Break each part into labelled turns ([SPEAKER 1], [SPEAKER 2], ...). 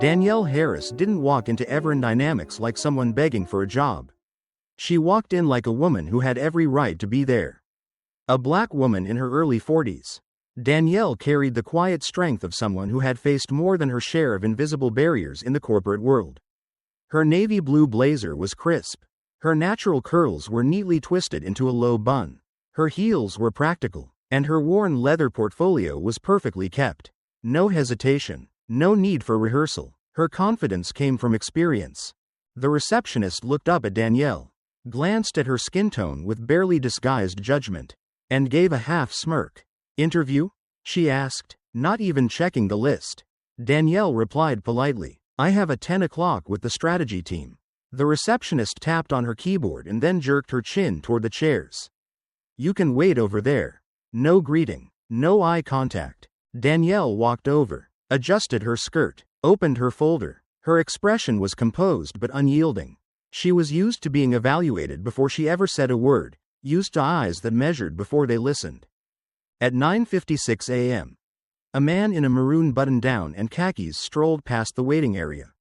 [SPEAKER 1] Danielle Harris didn't walk into Everin Dynamics like someone begging for a job. She walked in like a woman who had every right to be there. A black woman in her early 40s. Danielle carried the quiet strength of someone who had faced more than her share of invisible barriers in the corporate world. Her navy blue blazer was crisp. Her natural curls were neatly twisted into a low bun. Her heels were practical, and her worn leather portfolio was perfectly kept. No hesitation, no need for rehearsal. Her confidence came from experience. The receptionist looked up at Danielle, glanced at her skin tone with barely disguised judgment, and gave a half smirk. "Interview?" she asked, not even checking the list. Danielle replied politely, "I have a 10 o'clock with the strategy team." The receptionist tapped on her keyboard and then jerked her chin toward the chairs. "You can wait over there." No greeting, no eye contact. Danielle walked over, adjusted her skirt, opened her folder. Her expression was composed but unyielding. She was used to being evaluated before she ever said a word, used to eyes that measured before they listened. At 9:56 a.m., a man in a maroon button-down and khakis strolled past the waiting area.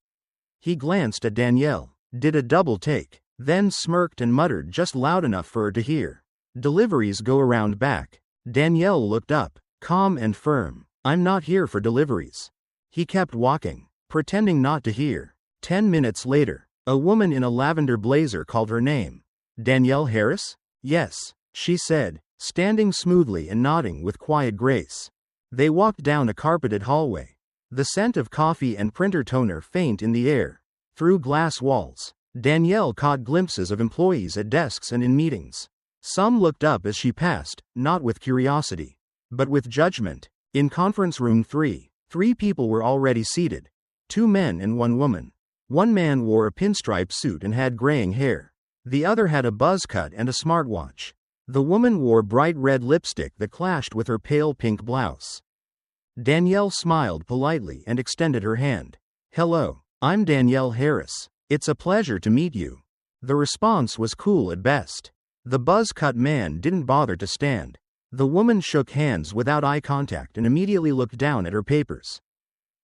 [SPEAKER 1] He glanced at Danielle, did a double take, then smirked and muttered just loud enough for her to hear, "Deliveries go around back." Danielle looked up, calm and firm. "I'm not here for deliveries." He kept walking, pretending not to hear. 10 minutes later, a woman in a lavender blazer called her name. "Danielle Harris?" "Yes," she said, standing smoothly and nodding with quiet grace. They walked down a carpeted hallway. The scent of coffee and printer toner faint in the air. Through glass walls, Danielle caught glimpses of employees at desks and in meetings. Some looked up as she passed, not with curiosity, but with judgment. In conference room 3, 3 people were already seated. 2 men and 1 woman. One man wore a pinstripe suit and had graying hair. The other had a buzz cut and a smartwatch. The woman wore bright red lipstick that clashed with her pale pink blouse. Danielle smiled politely and extended her hand. "Hello, I'm Danielle Harris. It's a pleasure to meet you." The response was cool at best. The buzz-cut man didn't bother to stand. The woman shook hands without eye contact and immediately looked down at her papers.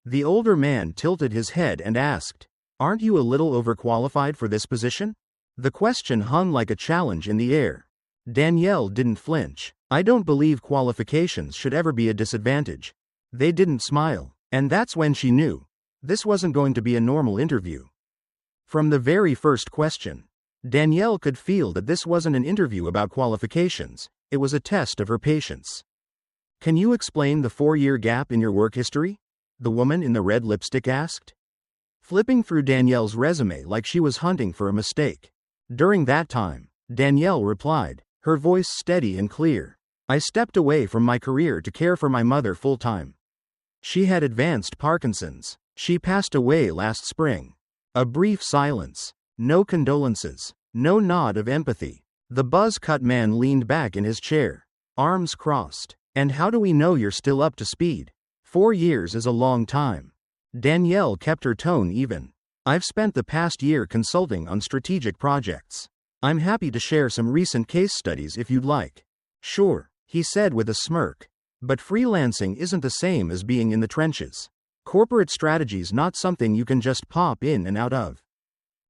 [SPEAKER 1] The older man tilted his head and asked, "Aren't you a little overqualified for this position?" The question hung like a challenge in the air. Danielle didn't flinch. "I don't believe qualifications should ever be a disadvantage." They didn't smile, and that's when she knew this wasn't going to be a normal interview. From the very first question, Danielle could feel that this wasn't an interview about qualifications, it was a test of her patience. "Can you explain the 4-year gap in your work history?" the woman in the red lipstick asked, flipping through Danielle's resume like she was hunting for a mistake. During that time, Danielle replied, her voice steady and clear, "I stepped away from my career to care for my mother full-time. She had advanced Parkinson's. She passed away last spring." A brief silence. No condolences. No nod of empathy. The buzz-cut man leaned back in his chair, arms crossed. "And how do we know you're still up to speed? 4 years is a long time." Danielle kept her tone even. "I've spent the past year consulting on strategic projects. I'm happy to share some recent case studies if you'd like." "Sure," he said with a smirk. "But freelancing isn't the same as being in the trenches. Corporate strategy's not something you can just pop in and out of."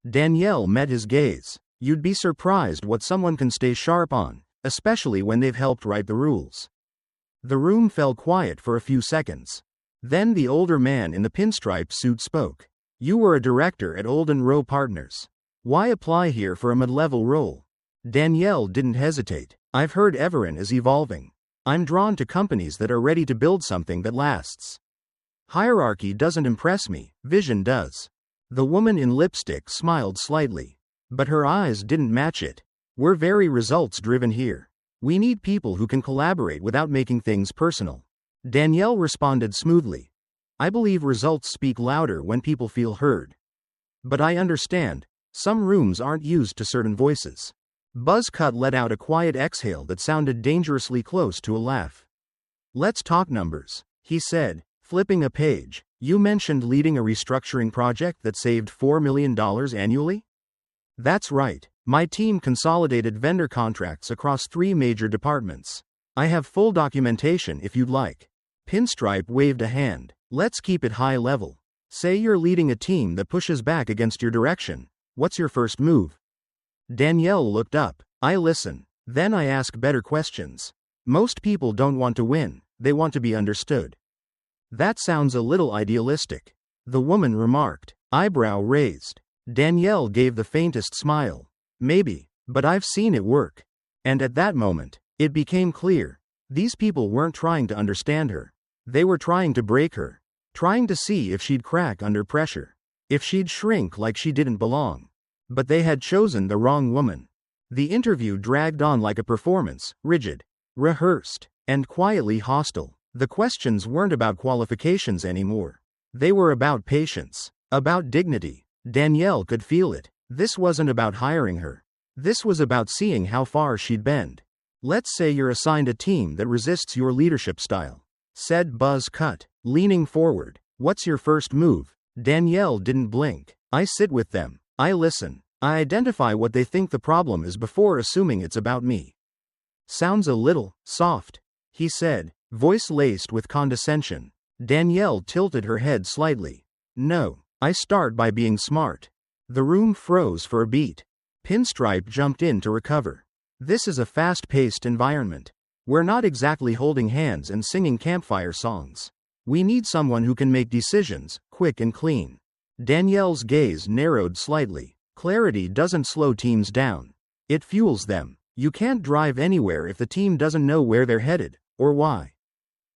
[SPEAKER 1] Danielle met his gaze. You'd be surprised what someone can stay sharp on, especially when they've helped write the rules. The room fell quiet for a few seconds. Then the older man in the pinstripe suit spoke. "You were a director at Olden Rowe Partners. Why apply here for a mid-level role?" Danielle didn't hesitate. "I've heard Everin is evolving. I'm drawn to companies that are ready to build something that lasts. Hierarchy doesn't impress me, vision does." The woman in lipstick smiled slightly, but her eyes didn't match it. "We're very results-driven here. We need people who can collaborate without making things personal." Danielle responded smoothly. "I believe results speak louder when people feel heard. But I understand, some rooms aren't used to certain voices." Buzzcut let out a quiet exhale that sounded dangerously close to a laugh. "Let's talk numbers," he said, flipping a page. "You mentioned leading a restructuring project that saved $4 million annually?" "That's right. My team consolidated vendor contracts across 3 major departments. I have full documentation if you'd like." Pinstripe waved a hand. "Let's keep it high level. Say you're leading a team that pushes back against your direction. What's your first move? Danielle looked up. I listen. Then I ask better questions. Most people don't want to win, they want to be understood. That sounds a little idealistic, the woman remarked, eyebrow raised. Danielle gave the faintest smile. Maybe, but I've seen it work. And at that moment, it became clear. These people weren't trying to understand her. They were trying to break her. Trying to see if she'd crack under pressure. If she'd shrink like she didn't belong. But they had chosen the wrong woman. The interview dragged on like a performance, rigid, rehearsed, and quietly hostile. The questions weren't about qualifications anymore. They were about patience, about dignity. Danielle could feel it. This wasn't about hiring her. This was about seeing how far she'd bend. Let's say you're assigned a team that resists your leadership style, said Buzz Cut, leaning forward. What's your first move? Danielle didn't blink. I sit with them. I listen. I identify what they think the problem is before assuming it's about me. Sounds a little soft, he said, voice laced with condescension. Danielle tilted her head slightly. No, I start by being smart. The room froze for a beat. Pinstripe jumped in to recover. This is a fast-paced environment. We're not exactly holding hands and singing campfire songs. We need someone who can make decisions, quick and clean. Danielle's gaze narrowed slightly. Clarity doesn't slow teams down. It fuels them. You can't drive anywhere if the team doesn't know where they're headed, or why.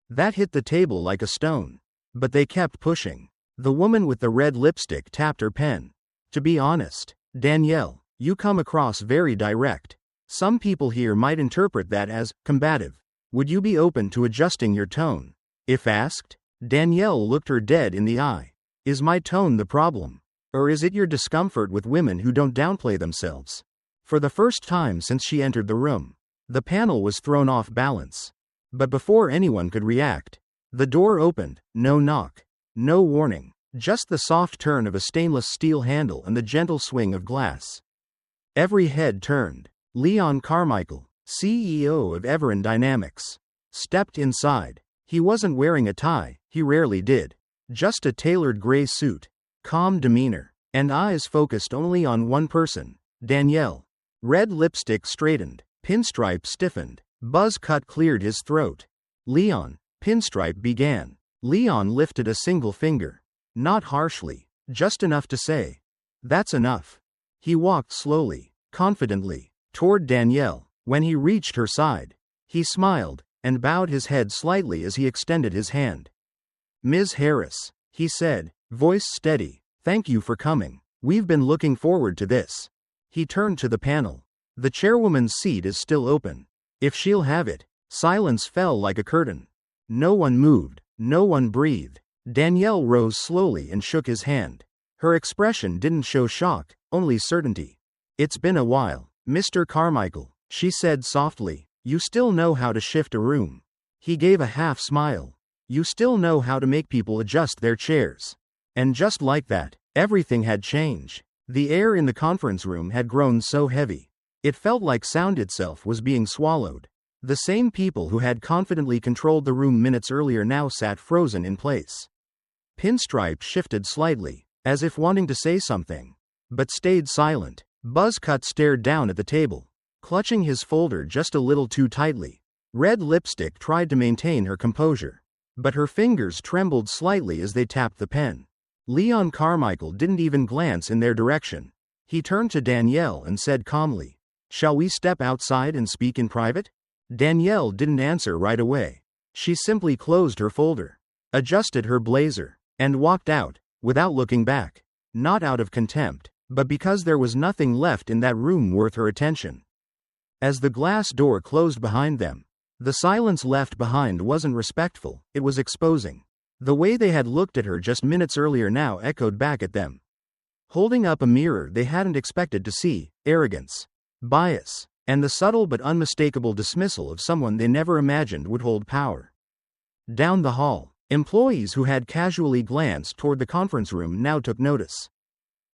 [SPEAKER 1] That hit the table like a stone. But they kept pushing. The woman with the red lipstick tapped her pen. To be honest, Danielle, you come across very direct. Some people here might interpret that as combative. Would you be open to adjusting your tone? If asked, Danielle looked her dead in the eye. Is my tone the problem? Or is it your discomfort with women who don't downplay themselves? For the first time since she entered the room, the panel was thrown off balance. But before anyone could react, the door opened. No knock, no warning, just the soft turn of a stainless steel handle and the gentle swing of glass. Every head turned. Leon Carmichael, CEO of Everin Dynamics, stepped inside. He wasn't wearing a tie, he rarely did. Just a tailored gray suit, calm demeanor, and eyes focused only on one person, Danielle. Red lipstick straightened, Pinstripe stiffened. Buzz Cut cleared his throat. Leon, Pinstripe began. Leon lifted a single finger. Not harshly, just enough to say, "That's enough." He walked slowly, confidently, toward Danielle. When he reached her side, he smiled, and bowed his head slightly as he extended his hand. "Ms. Harris," he said, voice steady, "thank you for coming. We've been looking forward to this." He turned to the panel. "The chairwoman's seat is still open. If she'll have it." Silence fell like a curtain. No one moved, no one breathed. Danielle rose slowly and shook his hand. Her expression didn't show shock, only certainty. "It's been a while, Mr. Carmichael," she said softly. "You still know how to shift a room." He gave a half smile. "You still know how to make people adjust their chairs." And just like that, everything had changed. The air in the conference room had grown so heavy. It felt like sound itself was being swallowed. The same people who had confidently controlled the room minutes earlier now sat frozen in place. Pinstripe shifted slightly, as if wanting to say something, but stayed silent. Buzz Cut stared down at the table, clutching his folder just a little too tightly. Red lipstick tried to maintain her composure, but her fingers trembled slightly as they tapped the pen. Leon Carmichael didn't even glance in their direction. He turned to Danielle and said calmly, "Shall we step outside and speak in private?" Danielle didn't answer right away. She simply closed her folder, adjusted her blazer, and walked out, without looking back. Not out of contempt, but because there was nothing left in that room worth her attention. As the glass door closed behind them, the silence left behind wasn't respectful, it was exposing. The way they had looked at her just minutes earlier now echoed back at them. Holding up a mirror they hadn't expected to see, arrogance, bias, and the subtle but unmistakable dismissal of someone they never imagined would hold power. Down the hall, employees who had casually glanced toward the conference room now took notice.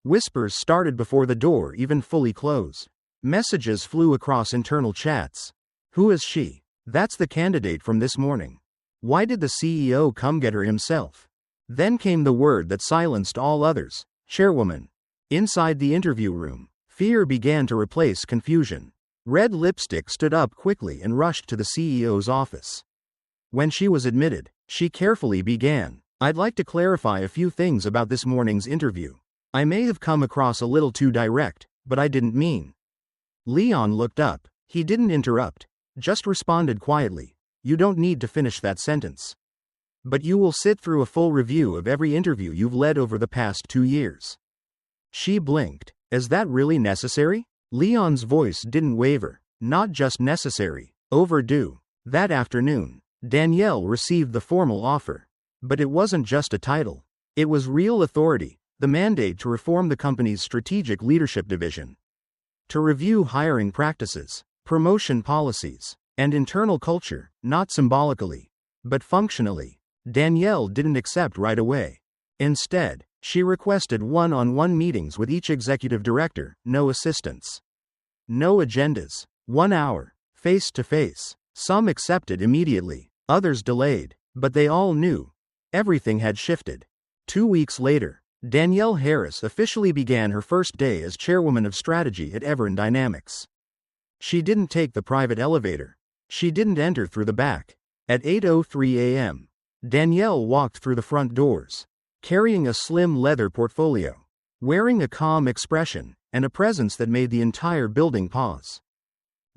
[SPEAKER 1] Whispers started before the door even fully closed. Messages flew across internal chats. "Who is she? That's the candidate from this morning. Why did the CEO come get her himself?" Then came the word that silenced all others: Chairwoman. Inside the interview room, fear began to replace confusion. Red Lipstick stood up quickly and rushed to the CEO's office. When she was admitted, she carefully began, "I'd like to clarify a few things about this morning's interview. I may have come across a little too direct, but I didn't mean." Leon looked up. He didn't interrupt, just responded quietly, "You don't need to finish that sentence. But you will sit through a full review of every interview you've led over the past 2 years." She blinked. "Is that really necessary?" Leon's voice didn't waver. "Not just necessary, overdue." That afternoon, Danielle received the formal offer. But it wasn't just a title. It was real authority, the mandate to reform the company's strategic leadership division. To review hiring practices, promotion policies, and internal culture, not symbolically, but functionally. Danielle didn't accept right away. Instead, she requested one-on-one meetings with each executive director, no assistants. No agendas. 1 hour, face-to-face. Some accepted immediately, others delayed, but they all knew. Everything had shifted. 2 weeks later, Danielle Harris officially began her first day as chairwoman of strategy at Evern Dynamics. She didn't take the private elevator. She didn't enter through the back. At 8:03 a.m., Danielle walked through the front doors, carrying a slim leather portfolio, wearing a calm expression and a presence that made the entire building pause.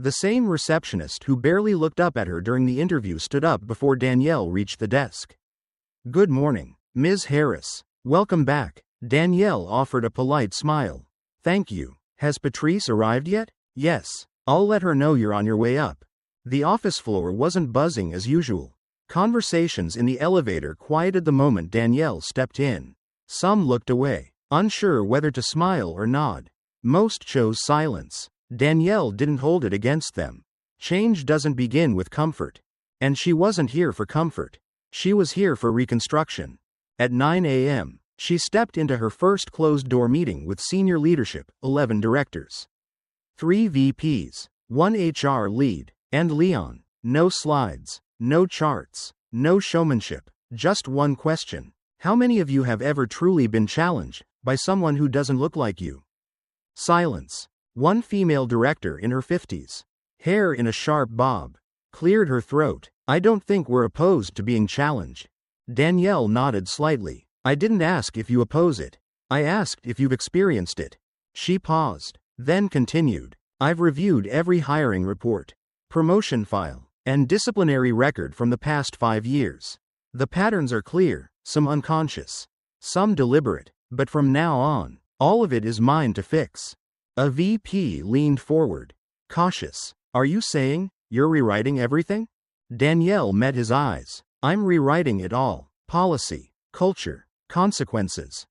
[SPEAKER 1] The same receptionist who barely looked up at her during the interview stood up before Danielle reached the desk. "Good morning, Ms. Harris. Welcome back." Danielle offered a polite smile. "Thank you. Has Patrice arrived yet?" "Yes. I'll let her know you're on your way up." The office floor wasn't buzzing as usual. Conversations in the elevator quieted the moment Danielle stepped in. Some looked away, unsure whether to smile or nod. Most chose silence. Danielle didn't hold it against them. Change doesn't begin with comfort. And she wasn't here for comfort. She was here for reconstruction. At 9 a.m., she stepped into her first closed-door meeting with senior leadership, 11 directors. 3 VPs, 1 HR lead, and Leon. No slides, no charts, no showmanship, just one question. How many of you have ever truly been challenged by someone who doesn't look like you? Silence. One female director in her 50s, hair in a sharp bob, cleared her throat. "I don't think we're opposed to being challenged." Danielle nodded slightly. "I didn't ask if you oppose it. I asked if you've experienced it." She paused, then continued. "I've reviewed every hiring report, promotion file, and disciplinary record from the past 5 years. The patterns are clear, some unconscious, some deliberate, but from now on, all of it is mine to fix." A VP leaned forward, cautious. "Are you saying you're rewriting everything?" Danielle met his eyes. "I'm rewriting it all. Policy, culture, consequences.